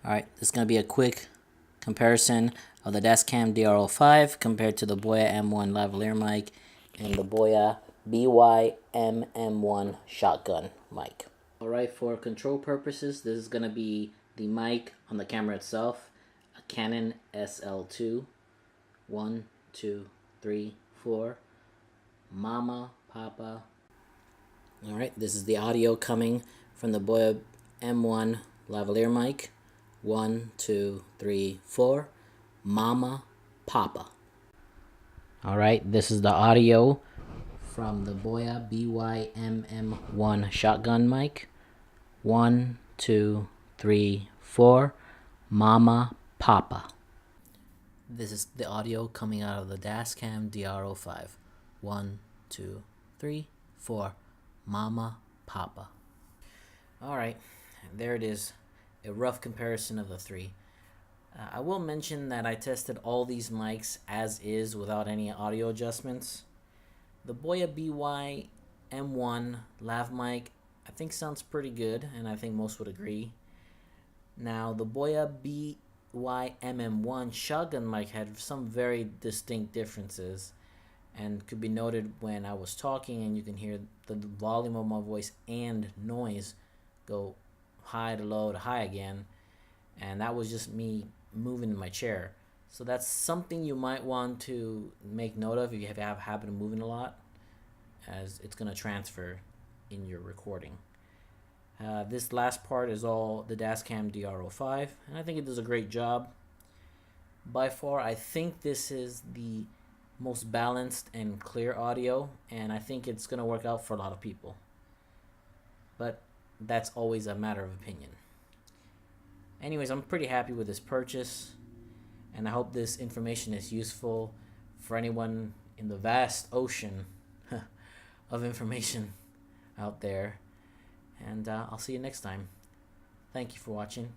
Alright, this is going to be a quick comparison of the Tascam DR-05 compared to the Boya M1 lavalier mic and the Boya BY-M1 shotgun mic. Alright, for control purposes, this is going to be the mic on the camera itself, a Canon SL2, 1, 2, 3, 4, Mama, Papa. Alright, this is the audio coming from the Boya M1 lavalier mic. 1, 2, 3, 4, Mama, Papa. Alright, this is the audio from the Boya BY-M1 shotgun mic. 1, 2, 3, 4, Mama, Papa. This is the audio coming out of the Tascam DR-05. 1, 2, 3, 4, Mama, Papa. Alright, there it is. A rough comparison of the three. I will mention that I tested all these mics as is without any audio adjustments. The Boya BY-M1 lav mic I think sounds pretty good, and I think most would agree. Now the Boya BY-M1 shotgun mic had some very distinct differences and could be noted when I was talking, and you can hear the volume of my voice and noise go high to low to high again, and that was just me moving in my chair. So that's something you might want to make note of if you have a habit of moving a lot, as it's going to transfer in your recording. This last part is all the Tascam DR-05, and I think it does a great job. By far, I think this is the most balanced and clear audio, and I think it's going to work out for a lot of people. But that's always a matter of opinion. Anyways, I'm pretty happy with this purchase, and I hope this information is useful for anyone in the vast ocean of information out there. And I'll see you next time. Thank you for watching.